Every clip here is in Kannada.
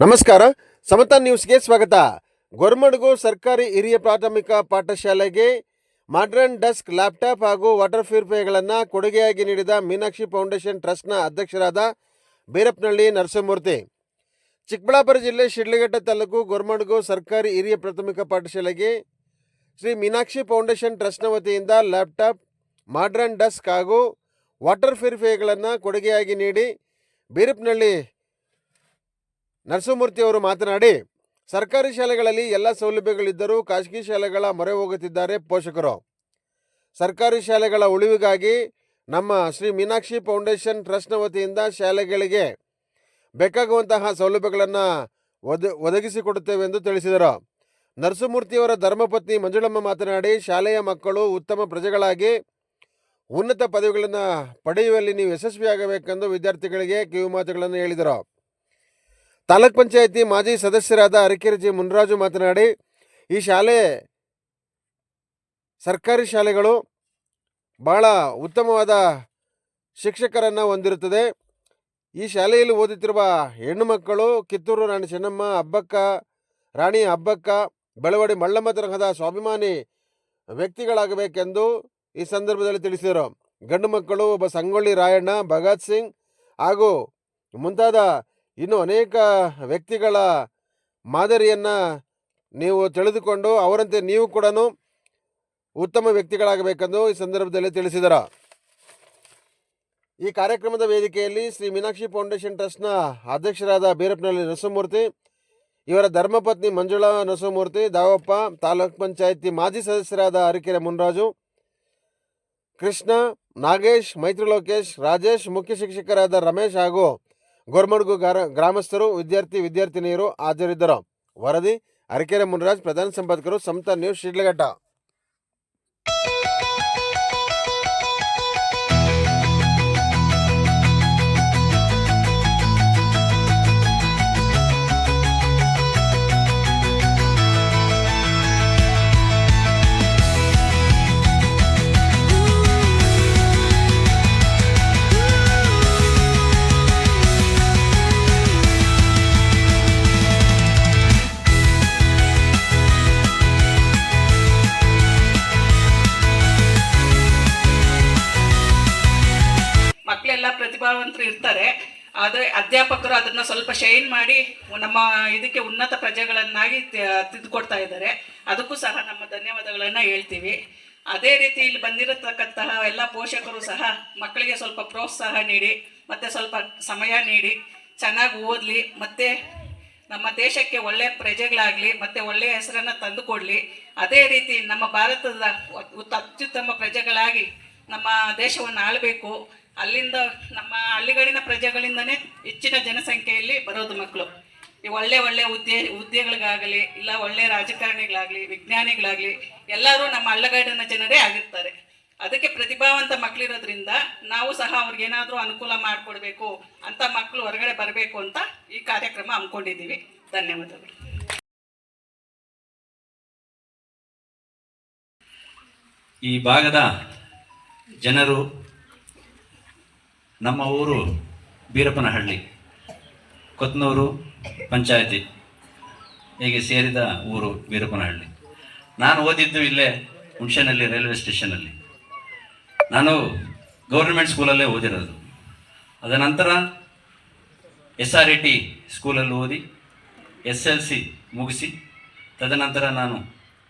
ನಮಸ್ಕಾರ. ಸಮತಾ ನ್ಯೂಸ್ಗೆ ಸ್ವಾಗತ. ಗೊರಮಡಗು ಸರ್ಕಾರಿ ಹಿರಿಯ ಪ್ರಾಥಮಿಕ ಪಾಠಶಾಲೆಗೆ ಮಾಡ್ರನ್ ಡೆಸ್ಕ್, ಲ್ಯಾಪ್ಟಾಪ್ ಹಾಗೂ ವಾಟರ್ ಪ್ಯೂರಿಫೈಯರ್ಗಳನ್ನು ಕೊಡುಗೆಯಾಗಿ ನೀಡಿದ ಮೀನಾಕ್ಷಿ ಫೌಂಡೇಶನ್ ಟ್ರಸ್ಟ್ನ ಅಧ್ಯಕ್ಷರಾದ ಬೀರಪ್ಪನಹಳ್ಳಿ ನರಸಿಂಹಮೂರ್ತಿ. ಚಿಕ್ಕಬಳ್ಳಾಪುರ ಜಿಲ್ಲೆ ಶಿಡ್ಲಘಟ್ಟ ತಾಲೂಕು ಗೊರಮಡಗು ಸರ್ಕಾರಿ ಹಿರಿಯ ಪ್ರಾಥಮಿಕ ಪಾಠಶಾಲೆಗೆ ಶ್ರೀ ಮೀನಾಕ್ಷಿ ಫೌಂಡೇಶನ್ ಟ್ರಸ್ಟ್ನ ವತಿಯಿಂದ ಲ್ಯಾಪ್ಟಾಪ್, ಮಾಡ್ರನ್ ಡೆಸ್ಕ್ ಹಾಗೂ ವಾಟರ್ ಪ್ಯೂರಿಫೈಯರ್ಗಳನ್ನು ಕೊಡುಗೆಯಾಗಿ ನೀಡಿ ಬೀರಪ್ಪನಹಳ್ಳಿ ನರಸಿಂಹಮೂರ್ತಿಯವರು ಮಾತನಾಡಿ, ಸರ್ಕಾರಿ ಶಾಲೆಗಳಲ್ಲಿ ಎಲ್ಲ ಸೌಲಭ್ಯಗಳಿದ್ದರೂ ಖಾಸಗಿ ಶಾಲೆಗಳ ಮೊರೆ ಹೋಗುತ್ತಿದ್ದಾರೆ ಪೋಷಕರು. ಸರ್ಕಾರಿ ಶಾಲೆಗಳ ಉಳಿವಿಗಾಗಿ ನಮ್ಮ ಶ್ರೀ ಮೀನಾಕ್ಷಿ ಫೌಂಡೇಶನ್ ಟ್ರಸ್ಟ್ನ ವತಿಯಿಂದ ಶಾಲೆಗಳಿಗೆ ಬೇಕಾಗುವಂತಹ ಸೌಲಭ್ಯಗಳನ್ನು ಒದಗಿಸಿಕೊಡುತ್ತೇವೆ ಎಂದು ತಿಳಿಸಿದರು. ನರಸಿಂಹಮೂರ್ತಿಯವರ ಧರ್ಮಪತ್ನಿ ಮಂಜುಳಮ್ಮ ಮಾತನಾಡಿ, ಶಾಲೆಯ ಮಕ್ಕಳು ಉತ್ತಮ ಪ್ರಜೆಗಳಾಗಿ ಉನ್ನತ ಪದವಿಗಳನ್ನು ಪಡೆಯುವಲ್ಲಿ ನೀವು ಯಶಸ್ವಿಯಾಗಬೇಕೆಂದು ವಿದ್ಯಾರ್ಥಿಗಳಿಗೆ ಕಿವಿಮಾತುಗಳನ್ನು ಹೇಳಿದರು. ತಾಲೂಕ್ ಪಂಚಾಯಿತಿ ಮಾಜಿ ಸದಸ್ಯರಾದ ಅರಕೆರೆ ಜಿ ಮುನ್ರಾಜು ಮಾತನಾಡಿ, ಈ ಸರ್ಕಾರಿ ಶಾಲೆಗಳು ಬಹಳ ಉತ್ತಮವಾದ ಶಿಕ್ಷಕರನ್ನು ಹೊಂದಿರುತ್ತದೆ. ಈ ಶಾಲೆಯಲ್ಲಿ ಓದುತ್ತಿರುವ ಹೆಣ್ಣು ಮಕ್ಕಳು ಕಿತ್ತೂರು ರಾಣಿ ಚೆನ್ನಮ್ಮ, ರಾಣಿ ಹಬ್ಬಕ್ಕ, ಬೆಳವಡಿ ಮಳ್ಳಮ್ಮ ತರಹದ ಸ್ವಾಭಿಮಾನಿ ವ್ಯಕ್ತಿಗಳಾಗಬೇಕೆಂದು ಈ ಸಂದರ್ಭದಲ್ಲಿ ತಿಳಿಸಿದರು. ಗಂಡು ಮಕ್ಕಳು ಒಬ್ಬ ಸಂಗೊಳ್ಳಿ ರಾಯಣ್ಣ, ಭಗತ್ ಸಿಂಗ್ ಹಾಗೂ ಮುಂತಾದ ಇನ್ನು ಅನೇಕ ವ್ಯಕ್ತಿಗಳ ಮಾದರಿಯನ್ನು ನೀವು ತಿಳಿದುಕೊಂಡು ಅವರಂತೆ ನೀವು ಕೂಡ ಉತ್ತಮ ವ್ಯಕ್ತಿಗಳಾಗಬೇಕೆಂದು ಈ ಸಂದರ್ಭದಲ್ಲಿ ತಿಳಿಸಿದರು. ಈ ಕಾರ್ಯಕ್ರಮದ ವೇದಿಕೆಯಲ್ಲಿ ಶ್ರೀ ಮೀನಾಕ್ಷಿ ಫೌಂಡೇಶನ್ ಟ್ರಸ್ಟ್ನ ಅಧ್ಯಕ್ಷರಾದ ಬೀರಪ್ಪನಹಳ್ಳಿ ನರಸಿಂಹಮೂರ್ತಿ, ಇವರ ಧರ್ಮಪತ್ನಿ ಮಂಜುಳಾ ನರಸಿಂಹಮೂರ್ತಿ, ದಾವಪ್ಪ, ತಾಲೂಕ್ ಪಂಚಾಯಿತಿ ಮಾಜಿ ಸದಸ್ಯರಾದ ಅರಕೆರೆ ಮುನ್ರಾಜು, ಕೃಷ್ಣ, ನಾಗೇಶ್, ಮೈತ್ರಿ ಲೋಕೇಶ್, ರಾಜೇಶ್, ಮುಖ್ಯ ಶಿಕ್ಷಕರಾದ ರಮೇಶ್ ಹಾಗೂ ಗೊರಮಡಗು ಗ್ರಾಮಸ್ಥರು, ವಿದ್ಯಾರ್ಥಿನಿಯರು ಹಾಜರಿದ್ದರು. ವರದಿ ಅರಕೆರೆ ಮುನ್ರಾಜ್, ಪ್ರಧಾನ ಸಂಪಾದಕರು, ಸಮತಾ ನ್ಯೂಸ್, ಶಿಡ್ಲಘಟ್ಟ. ಮಕ್ಕಳೆಲ್ಲ ಪ್ರತಿಭಾವಂತರು ಇರ್ತಾರೆ, ಆದರೆ ಅಧ್ಯಾಪಕರು ಅದನ್ನು ಸ್ವಲ್ಪ ಶೈನ್ ಮಾಡಿ ನಮ್ಮ ಇದಕ್ಕೆ ಉನ್ನತ ಪ್ರಜೆಗಳನ್ನಾಗಿ ತಿದ್ದುಕೊಡ್ತಾ ಇದ್ದಾರೆ. ಅದಕ್ಕೂ ಸಹ ನಮ್ಮ ಧನ್ಯವಾದಗಳನ್ನು ಹೇಳ್ತೀವಿ. ಅದೇ ರೀತಿ ಇಲ್ಲಿ ಬಂದಿರತಕ್ಕಂತಹ ಎಲ್ಲ ಪೋಷಕರು ಸಹ ಮಕ್ಕಳಿಗೆ ಸ್ವಲ್ಪ ಪ್ರೋತ್ಸಾಹ ನೀಡಿ ಮತ್ತು ಸ್ವಲ್ಪ ಸಮಯ ನೀಡಿ ಚೆನ್ನಾಗಿ ಓದಲಿ, ಮತ್ತು ನಮ್ಮ ದೇಶಕ್ಕೆ ಒಳ್ಳೆಯ ಪ್ರಜೆಗಳಾಗಲಿ ಮತ್ತು ಒಳ್ಳೆಯ ಹೆಸರನ್ನು ತಂದುಕೊಡಲಿ. ಅದೇ ರೀತಿ ನಮ್ಮ ಭಾರತದ ಅತ್ಯುತ್ತಮ ಪ್ರಜೆಗಳಾಗಿ ನಮ್ಮ ದೇಶವನ್ನು ಆಳಬೇಕು. ಅಲ್ಲಿಂದ ನಮ್ಮ ಹಳ್ಳಿಗಳಿನ ಪ್ರಜೆಗಳಿಂದನೇ ಹೆಚ್ಚಿನ ಜನಸಂಖ್ಯೆಯಲ್ಲಿ ಬರೋದು ಮಕ್ಕಳು. ಈ ಒಳ್ಳೆ ಹುದ್ದೆಗಳಿಗಾಗಲಿ, ಇಲ್ಲ ಒಳ್ಳೆಯ ರಾಜಕಾರಣಿಗಳಾಗಲಿ, ವಿಜ್ಞಾನಿಗಳಾಗಲಿ ಎಲ್ಲರೂ ನಮ್ಮ ಹಳ್ಳಿಗಾಡಿನ ಜನರೇ ಆಗಿರ್ತಾರೆ. ಅದಕ್ಕೆ ಪ್ರತಿಭಾವಂತ ಮಕ್ಕಳಿರೋದ್ರಿಂದ ನಾವು ಸಹ ಅವ್ರಿಗೇನಾದರೂ ಅನುಕೂಲ ಮಾಡಿಕೊಡ್ಬೇಕು ಅಂತ ಮಕ್ಕಳು ಹೊರಗಡೆ ಬರಬೇಕು ಅಂತ ಈ ಕಾರ್ಯಕ್ರಮ ಹಮ್ಮಿಕೊಂಡಿದ್ದೀವಿ. ಧನ್ಯವಾದಗಳು. ಈ ಭಾಗದ ಜನರು, ನಮ್ಮ ಊರು ಬೀರಪ್ಪನಹಳ್ಳಿ, ಕೊತ್ನೂರು ಪಂಚಾಯತಿ ಹೀಗೆ ಸೇರಿದ ಊರು ಬೀರಪ್ಪನಹಳ್ಳಿ. ನಾನು ಓದಿದ್ದು ಇಲ್ಲೇ ಹುಣಸೇನಲ್ಲಿ ರೈಲ್ವೆ ಸ್ಟೇಷನಲ್ಲಿ. ನಾನು ಗೌರ್ಮೆಂಟ್ ಸ್ಕೂಲಲ್ಲೇ ಓದಿರೋದು. ಅದ ನಂತರ SRET ಸ್ಕೂಲಲ್ಲಿ ಓದಿ SLC ಮುಗಿಸಿ, ತದನಂತರ ನಾನು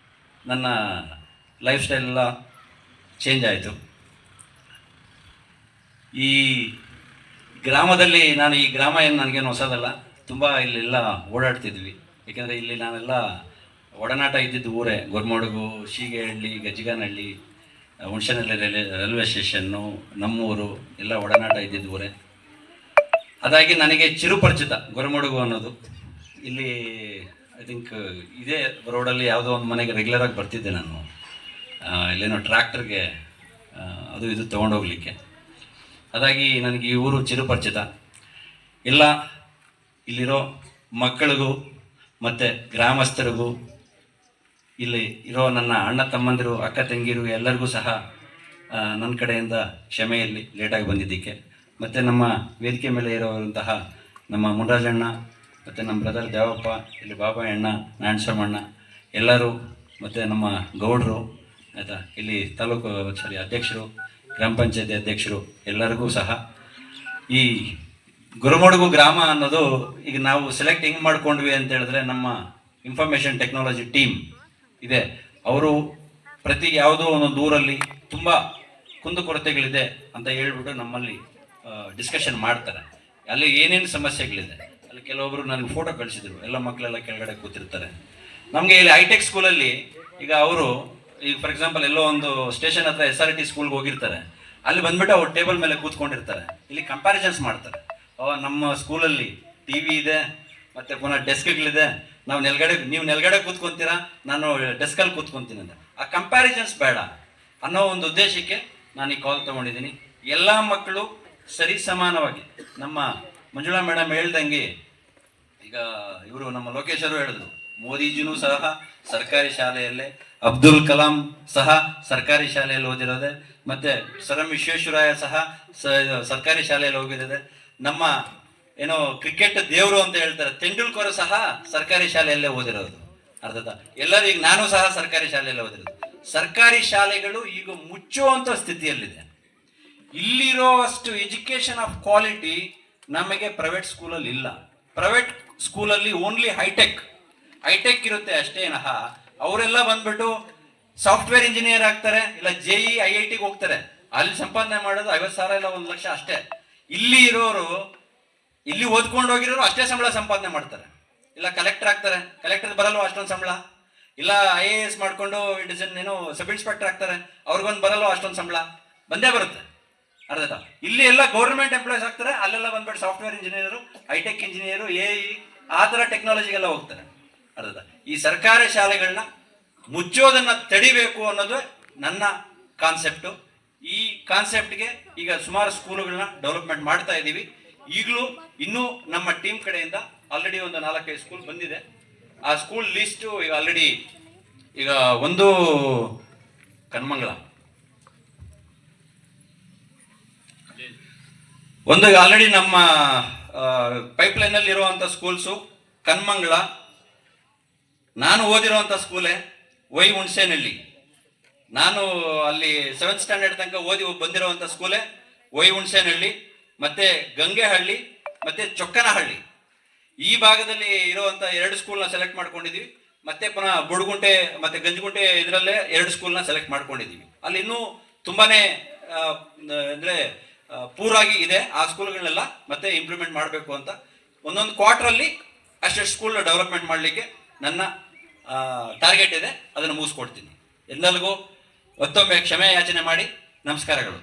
ನನ್ನ ಲೈಫ್ ಸ್ಟೈಲೆಲ್ಲ ಚೇಂಜ್ ಆಯಿತು. ಈ ಗ್ರಾಮದಲ್ಲಿ ಈ ಗ್ರಾಮ ಏನು ನನಗೇನು ಹೊಸದಲ್ಲ, ತುಂಬ ಇಲ್ಲೆಲ್ಲ ಓಡಾಡ್ತಿದ್ವಿ. ಏಕೆಂದರೆ ಇಲ್ಲಿ ನಾವೆಲ್ಲ ಒಡನಾಟ ಇದ್ದಿದ್ದು ಊರೇ. ಗೊರಮಡಗು, ಶೀಗೆಹಳ್ಳಿ, ಗಜ್ಜಿಗಾನಹಳ್ಳಿ, ಹುಣಸೇನಲ್ಲಿ ರೈಲ್ವೆ ಸ್ಟೇಷನ್ನು, ನಮ್ಮೂರು ಎಲ್ಲ ಒಡನಾಟ ಇದ್ದಿದ್ದು ಊರೇ. ಅದಾಗಿ ನನಗೆ ಚಿರುಪರಿಚಿತ ಗೊರಮಡಗು ಅನ್ನೋದು. ಇಲ್ಲಿ ಐ ಥಿಂಕ್ ಇದೇ ರೋಡಲ್ಲಿ ಯಾವುದೋ ಒಂದು ಮನೆಗೆ ರೆಗ್ಯುಲರಾಗಿ ಬರ್ತಿದ್ದೆ ನಾನು, ಇಲ್ಲೇನೋ ಟ್ರ್ಯಾಕ್ಟರ್ಗೆ ಅದು ಇದು ತೊಗೊಂಡೋಗ್ಲಿಕ್ಕೆ. ಅದಾಗಿ ನನಗೆ ಈ ಊರು ಚಿರುಪರಿಚಿತ. ಎಲ್ಲ ಇಲ್ಲಿರೋ ಮಕ್ಕಳಿಗೂ ಮತ್ತು ಗ್ರಾಮಸ್ಥರಿಗೂ, ಇಲ್ಲಿ ಇರೋ ನನ್ನ ಅಣ್ಣ ತಮ್ಮಂದಿರು, ಅಕ್ಕ ತಂಗಿರು ಎಲ್ಲರಿಗೂ ಸಹ ನನ್ನ ಕಡೆಯಿಂದ ಕ್ಷಮೆಯಲ್ಲಿ ಲೇಟಾಗಿ ಬಂದಿದ್ದಕ್ಕೆ. ಮತ್ತು ನಮ್ಮ ವೇದಿಕೆ ಮೇಲೆ ಇರುವಂತಹ ನಮ್ಮ ಮುನ್ರಾಜಣ್ಣ, ಮತ್ತು ನಮ್ಮ ಬ್ರದರ್ ದೇವಪ್ಪ, ಇಲ್ಲಿ ಬಾಬಾ ಅಣ್ಣ, ನಾರಾಯಣಸ್ವಾಮಣ್ಣ ಎಲ್ಲರೂ, ಮತ್ತು ನಮ್ಮ ಗೌಡರು ಆಯಿತಾ, ಇಲ್ಲಿ ತಾಲೂಕು ಅಧ್ಯಕ್ಷರು, ಗ್ರಾಮ ಪಂಚಾಯತಿ ಅಧ್ಯಕ್ಷರು ಎಲ್ಲರಿಗೂ ಸಹ ಈ ಗುರುಮಡುಗು ಗ್ರಾಮ ಅನ್ನೋದು ಈಗ ನಾವು ಸೆಲೆಕ್ಟ್ ಹೆಂಗೆ ಮಾಡ್ಕೊಂಡ್ವಿ ಅಂತ ಹೇಳಿದ್ರೆ, ನಮ್ಮ ಇನ್ಫಾರ್ಮೇಷನ್ ಟೆಕ್ನಾಲಜಿ ಟೀಮ್ ಇದೆ, ಅವರು ಪ್ರತಿ ಯಾವುದೋ ಒಂದೊಂದು ಊರಲ್ಲಿ ತುಂಬ ಕುಂದುಕೊರತೆಗಳಿದೆ ಅಂತ ಹೇಳ್ಬಿಟ್ಟು ನಮ್ಮಲ್ಲಿ ಡಿಸ್ಕಷನ್ ಮಾಡ್ತಾರೆ. ಅಲ್ಲಿ ಏನೇನು ಸಮಸ್ಯೆಗಳಿದೆ, ಅಲ್ಲಿ ಕೆಲವೊಬ್ಬರು ನನಗೆ ಫೋಟೋ ಕಳಿಸಿದ್ರು, ಎಲ್ಲ ಮಕ್ಕಳೆಲ್ಲ ಕೆಳಗಡೆ ಕೂತಿರ್ತಾರೆ. ನಮಗೆ ಇಲ್ಲಿ ಹೈಟೆಕ್ ಸ್ಕೂಲಲ್ಲಿ ಈಗ ಅವರು ಈಗ ಫಾರ್ ಎಕ್ಸಾಂಪಲ್ ಎಲ್ಲೋ ಒಂದು ಸ್ಟೇಷನ್ ಹತ್ರ SRT ಸ್ಕೂಲ್ಗೆ ಹೋಗಿರ್ತಾರೆ, ಅಲ್ಲಿ ಬಂದ್ಬಿಟ್ಟು ಅವ್ರು ಟೇಬಲ್ ಮೇಲೆ ಕೂತ್ಕೊಂಡಿರ್ತಾರೆ. ಇಲ್ಲಿ ಕಂಪ್ಯಾರಿಸನ್ಸ್ ಮಾಡ್ತಾರೆ, ನಮ್ಮ ಸ್ಕೂಲಲ್ಲಿ TV ಇದೆ, ಮತ್ತು ಪುನಃ ಡೆಸ್ಕ್ಗಳಿದೆ, ನೀವು ನೆಲಗಡೆ ಕೂತ್ಕೊಂತೀರಾ, ನಾನು ಡೆಸ್ಕಲ್ಲಿ ಕೂತ್ಕೊಂತೀನಿ ಅಂತ. ಆ ಕಂಪ್ಯಾರಿಸನ್ಸ್ ಬೇಡ ಅನ್ನೋ ಒಂದು ಉದ್ದೇಶಕ್ಕೆ ನಾನು ಈ ಕಾಲ್ ತೊಗೊಂಡಿದ್ದೀನಿ. ಎಲ್ಲ ಮಕ್ಕಳು ಸರಿ ಸಮಾನವಾಗಿ, ನಮ್ಮ ಮಂಜುಳಾ ಮೇಡಮ್ ಹೇಳ್ದಂಗೆ, ಈಗ ಇವರು ನಮ್ಮ ಲೋಕೇಶರು ಹೇಳಿದ್ರು, ಮೋದಿಜಿನೂ ಸಹ ಸರ್ಕಾರಿ ಶಾಲೆಯಲ್ಲೇ, ಅಬ್ದುಲ್ ಕಲಾಂ ಸಹ ಸರ್ಕಾರಿ ಶಾಲೆಯಲ್ಲಿ ಓದಿರೋದೆ, ಮತ್ತು ಸರ್ ಎಂ ವಿಶ್ವೇಶ್ವರಯ್ಯ ಸಹ ಸರ್ಕಾರಿ ಶಾಲೆಯಲ್ಲಿ ಹೋಗಿರೋದೆ, ನಮ್ಮ ಏನೋ ಕ್ರಿಕೆಟ್ ದೇವರು ಅಂತ ಹೇಳ್ತಾರೆ ತೆಂಡೂಲ್ಕರ್ ಸಹ ಸರ್ಕಾರಿ ಶಾಲೆಯಲ್ಲೇ ಓದಿರೋದು. ಅರ್ಥದ ಎಲ್ಲರೂ ಈಗ ನಾನು ಸಹ ಸರ್ಕಾರಿ ಶಾಲೆಯಲ್ಲೇ ಓದಿರೋದು. ಸರ್ಕಾರಿ ಶಾಲೆಗಳು ಈಗ ಮುಚ್ಚುವಂಥ ಸ್ಥಿತಿಯಲ್ಲಿದೆ. ಇಲ್ಲಿರೋ ಅಷ್ಟು ಎಜುಕೇಶನ್ ಆಫ್ ಕ್ವಾಲಿಟಿ ನಮಗೆ ಪ್ರೈವೇಟ್ ಸ್ಕೂಲಲ್ಲಿ ಇಲ್ಲ. ಪ್ರೈವೇಟ್ ಸ್ಕೂಲಲ್ಲಿ ಓನ್ಲಿ ಹೈಟೆಕ್ ಇರುತ್ತೆ ಅಷ್ಟೇನಹ. ಅವರೆಲ್ಲ ಬಂದ್ಬಿಟ್ಟು ಸಾಫ್ಟ್ವೇರ್ ಇಂಜಿನಿಯರ್ ಆಗ್ತಾರೆ, ಇಲ್ಲ JEE IITಗೆ ಹೋಗ್ತಾರೆ, ಅಲ್ಲಿ ಸಂಪಾದನೆ ಮಾಡೋದು 50,000 ಇಲ್ಲ 1 ಲಕ್ಷ ಅಷ್ಟೇ. ಇಲ್ಲಿ ಇರೋರು, ಇಲ್ಲಿ ಓದ್ಕೊಂಡು ಹೋಗಿರೋರು ಅಷ್ಟೇ ಸಂಬಳ ಸಂಪಾದನೆ ಮಾಡ್ತಾರೆ. ಇಲ್ಲ ಕಲೆಕ್ಟರ್ ಆಗ್ತಾರೆ, ಕಲೆಕ್ಟರ್ ಬರಲ್ವ ಅಷ್ಟೊಂದು ಸಂಬಳ. ಇಲ್ಲ IAS ಮಾಡ್ಕೊಂಡು ಏನೋ ಸಬ್ ಇನ್ಸ್ಪೆಕ್ಟರ್ ಆಗ್ತಾರೆ, ಅವ್ರಿಗೊಂದು ಬರಲ್ವ ಅಷ್ಟೊಂದು ಸಂಬಳ. ಬಂದೇ ಬರುತ್ತೆ. ಅರ್ಥ ಇಲ್ಲಿ ಎಲ್ಲ ಗೌರ್ಮೆಂಟ್ ಎಂಪ್ಲಾಯ್ಸ್ ಆಗ್ತಾರೆ, ಅಲ್ಲೆಲ್ಲ ಬಂದ್ಬಿಟ್ಟು software engineer, high tech engineer, AE ಆ ಥರ ಟೆಕ್ನಾಲಜಿಗೆಲ್ಲ ಹೋಗ್ತಾರೆ. ಅರ್ಥ ಈ ಸರ್ಕಾರಿ ಶಾಲೆಗಳನ್ನ ಮುಚ್ಚೋದನ್ನ ತಡಿಬೇಕು ಅನ್ನೋದು ನನ್ನ ಕಾನ್ಸೆಪ್ಟು. ಈ ಕಾನ್ಸೆಪ್ಟ್ಗೆ ಈಗ ಸುಮಾರು ಸ್ಕೂಲುಗಳನ್ನ ಡೆವಲಪ್ಮೆಂಟ್ ಮಾಡ್ತಾ ಇದ್ದೀವಿ. ಈಗಲೂ ಇನ್ನೂ ನಮ್ಮ ಟೀಮ್ ಕಡೆಯಿಂದ ಆಲ್ರೆಡಿ ಒಂದು 4-5 ಸ್ಕೂಲ್ ಬಂದಿದೆ. ಆ ಸ್ಕೂಲ್ ಲಿಸ್ಟು ಈಗ ಆಲ್ರೆಡಿ ಈಗ ಒಂದು ಕನ್ಮಂಗಲ, ಒಂದು ಆಲ್ರೆಡಿ ನಮ್ಮ ಪೈಪ್ಲೈನಲ್ಲಿ ಇರುವಂಥ ಸ್ಕೂಲ್ಸು ಕನ್ಮಂಗಲ, ನಾನು ಓದಿರುವಂಥ ಸ್ಕೂಲೇ ವೈ ಹುಣಸೇನಹಳ್ಳಿ, ನಾನು ಅಲ್ಲಿ 7th ಸ್ಟ್ಯಾಂಡರ್ಡ್ ತನಕ ಓದಿ ಬಂದಿರುವಂಥ ಸ್ಕೂಲೇ ವೈ ಹುಣಸೇನಹಳ್ಳಿ, ಮತ್ತೆ ಗಂಗೆಹಳ್ಳಿ, ಮತ್ತೆ ಚೊಕ್ಕನಹಳ್ಳಿ. ಈ ಭಾಗದಲ್ಲಿ ಇರುವಂಥ 2 ಸ್ಕೂಲ್ನ ಸೆಲೆಕ್ಟ್ ಮಾಡ್ಕೊಂಡಿದ್ದೀವಿ. ಮತ್ತೆ ಪುನಃ ಬುಡಗುಂಟೆ ಮತ್ತೆ ಗಂಜಗುಂಟೆ ಇದರಲ್ಲೇ 2 ಸ್ಕೂಲ್ನ ಸೆಲೆಕ್ಟ್ ಮಾಡ್ಕೊಂಡಿದ್ದೀವಿ. ಅಲ್ಲಿ ಇನ್ನೂ ತುಂಬಾನೇ ಅಂದರೆ ಪೂರಾಗಿ ಇದೆ. ಆ ಸ್ಕೂಲ್ಗಳನ್ನೆಲ್ಲ ಮತ್ತೆ ಇಂಪ್ಲಿಮೆಂಟ್ ಮಾಡಬೇಕು ಅಂತ ಒಂದೊಂದು ಕ್ವಾರ್ಟ್ರಲ್ಲಿ ಅಷ್ಟು ಸ್ಕೂಲ್ ಡೆವಲಪ್ಮೆಂಟ್ ಮಾಡಲಿಕ್ಕೆ ನನ್ನ ಟಾರ್ಗೆಟ್ ಇದೆ. ಅದನ್ನು ಮುಗಿಸ್ಕೊಡ್ತೀನಿ. ಎಲ್ಲರಿಗೂ ಮತ್ತೊಮ್ಮೆ ಕ್ಷಮೆ ಯಾಚನೆ ಮಾಡಿ ನಮಸ್ಕಾರಗಳು.